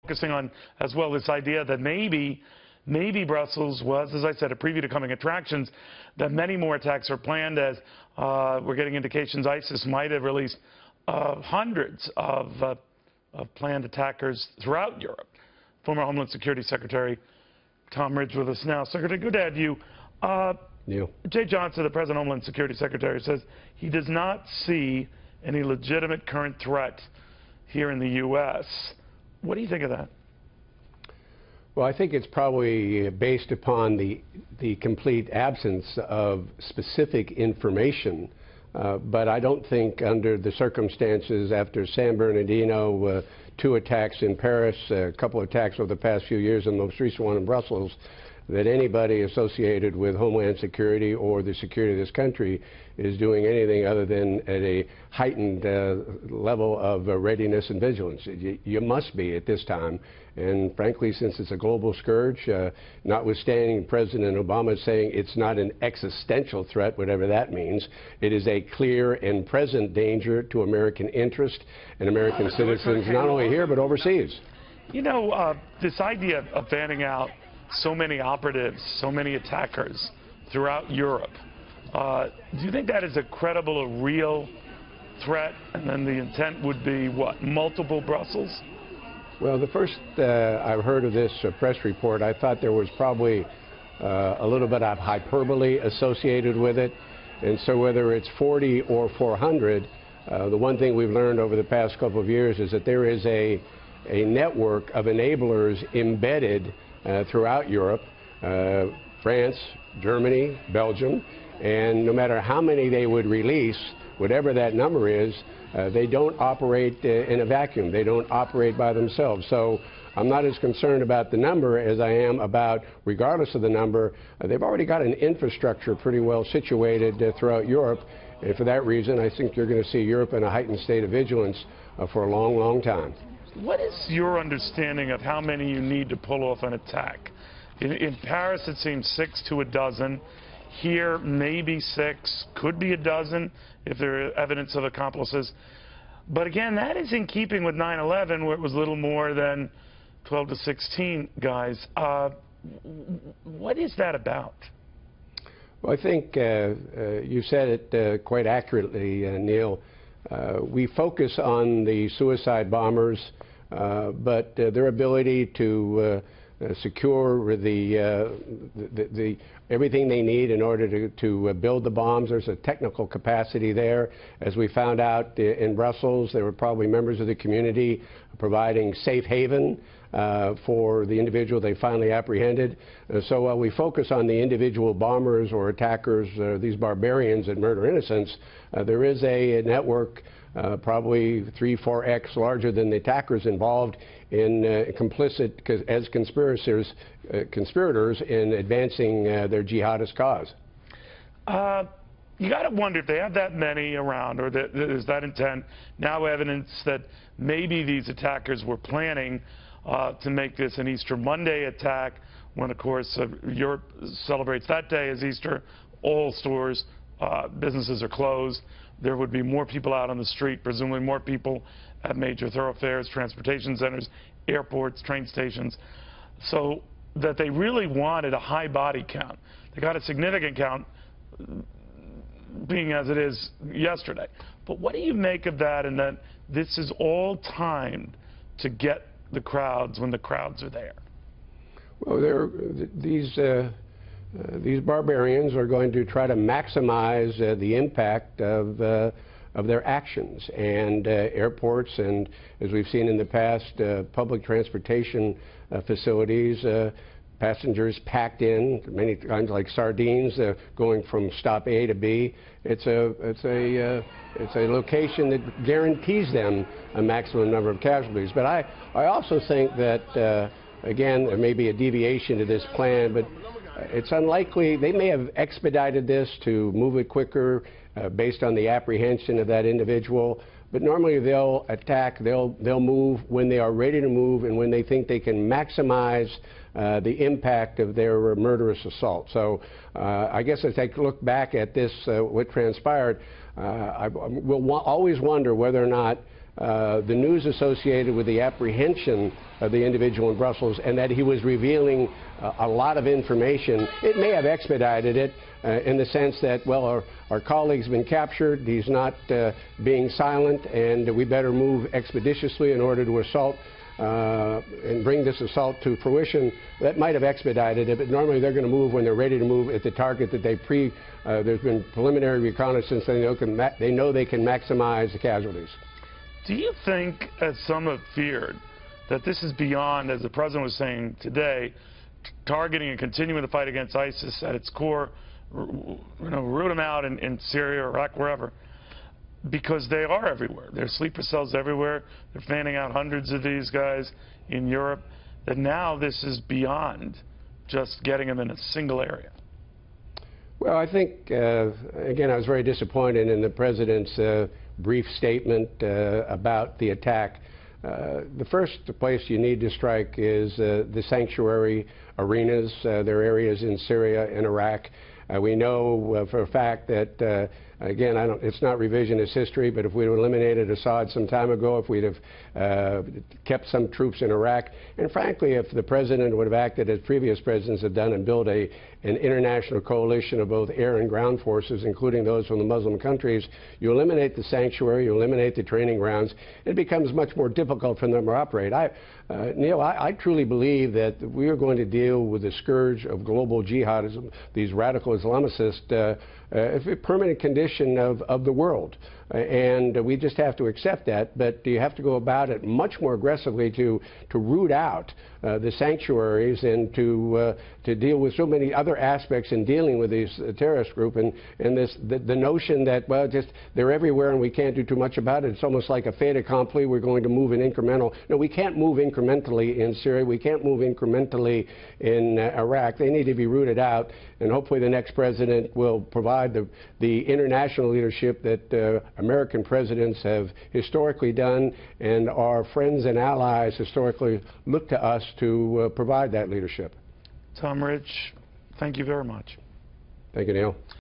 focusing on as well this idea that maybe Brussels was, as I said, a preview to coming attractions, that many more attacks are planned, as we're getting indications ISIS might have released hundreds of planned attackers throughout Europe. Former Homeland Security Secretary Tom Ridge with us now. Secretary, good to have you. Neil. Jay Johnson, the present Homeland Security Secretary, says he does not see any legitimate current threat here in the U.S. What do you think of that? Well, I think it's probably based upon the complete absence of specific information. But I don't think under the circumstances after San Bernardino, 2 attacks in Paris, a couple of attacks over the past few years, and the most recent one in Brussels, that anybody associated with Homeland Security or the security of this country is doing anything other than at a heightened level of readiness and vigilance. You must be at this time. And frankly, since it's a global scourge, notwithstanding President Obama saying it's not an existential threat, whatever that means, it is a clear and present danger to American interest and American citizens, not only here but overseas. You know, this idea of fanning out so many operatives, so many attackers throughout Europe, do you think that is a credible, a real threat? And then the intent would be, what, multiple Brussels? Well, the first I've heard of this press report, I thought there was probably a little bit of hyperbole associated with it. And so whether it's 40 or 400, the one thing we've learned over the past couple of years is that there is a network of enablers embedded throughout Europe, France, Germany, Belgium, and no matter how many they would release, whatever that number is, they don't operate in a vacuum. They don't operate by themselves. So I'm not as concerned about the number as I am about, regardless of the number, they've already got an infrastructure pretty well situated throughout Europe. And for that reason, I think you're going to see Europe in a heightened state of vigilance for a long, long time. What is your understanding of how many you need to pull off an attack? In Paris, it seems 6 to a dozen. Here, maybe 6, could be a dozen if there are evidence of accomplices. But again, that is in keeping with 9/11, where it was little more than 12 to 16 guys. What is that about? Well, I think you said it quite accurately, Neil. We focus on the suicide bombers, but their ability to secure everything they need in order to build the bombs. There's a technical capacity there. As we found out in Brussels, there were probably members of the community providing safe haven for the individual they finally apprehended. So while we focus on the individual bombers or attackers, these barbarians that murder innocents, there is a network probably 3-4x larger than the attackers involved in complicit as conspirators in advancing their jihadist cause. You got to wonder if they have that many around, or that there's that intent. Now evidence that maybe these attackers were planning to make this an Easter Monday attack, when, of course, Europe celebrates that day as Easter. All stores, businesses are closed. There would be more people out on the street, presumably more people at major thoroughfares, transportation centers, airports, train stations. So that they really wanted a high body count. They got a significant count, being as it is yesterday. But what do you make of that, and that this is all timed to get the crowds when the crowds are there? Well, these barbarians are going to try to maximize the impact of their actions. And airports, and as we've seen in the past, public transportation facilities, passengers packed in many times like sardines, going from stop A to B. It's a location that guarantees them a maximum number of casualties. But I also think that again, there may be a deviation to this plan, but it's unlikely. They may have expedited this to move it quicker based on the apprehension of that individual. But normally they'll attack, they'll move when they are ready to move and when they think they can maximize the impact of their murderous assault. So I guess as I look back at this, what transpired, I will always wonder whether or not the news associated with the apprehension of the individual in Brussels and that he was revealing a lot of information, it may have expedited it in the sense that, well, our colleague's been captured, he's not being silent, and we better move expeditiously in order to assault and bring this assault to fruition. That might have expedited it, but normally they're going to move when they're ready to move at the target that there's been preliminary reconnaissance, they know they can maximize the casualties. Do you think, as some have feared, that this is beyond, as the President was saying today, targeting and continuing the fight against ISIS at its core, root them out in Syria, Iraq, wherever, because they are everywhere. There are sleeper cells everywhere. They're fanning out hundreds of these guys in Europe, that now this is beyond just getting them in a single area? Well, I think, again, I was very disappointed in the President's brief statement about the attack. The first place you need to strike is the sanctuary arenas. There are areas in Syria and Iraq. We know for a fact that, again, it's not revisionist history, but if we'd eliminated Assad some time ago, if we'd have kept some troops in Iraq, and frankly, if the President would have acted as previous presidents have done and built an international coalition of both air and ground forces, including those from the Muslim countries, you eliminate the sanctuary, you eliminate the training grounds, it becomes much more difficult for them to operate. Neil, I truly believe that we are going to deal with the scourge of global jihadism, these radical Islamicists, a permanent condition of the world. And we just have to accept that, but you have to go about it much more aggressively to root out the sanctuaries and to deal with so many other aspects in dealing with these terrorist group, and the notion that, well, just they're everywhere and we can't do too much about it. It's almost like a fait accompli. We're going to move in incremental. No, we can't move incrementally in Syria. We can't move incrementally in Iraq. They need to be rooted out, and hopefully the next president will provide the international leadership that American presidents have historically done, and our friends and allies historically look to us to provide that leadership. Tom Ridge, thank you very much. Thank you, Neil.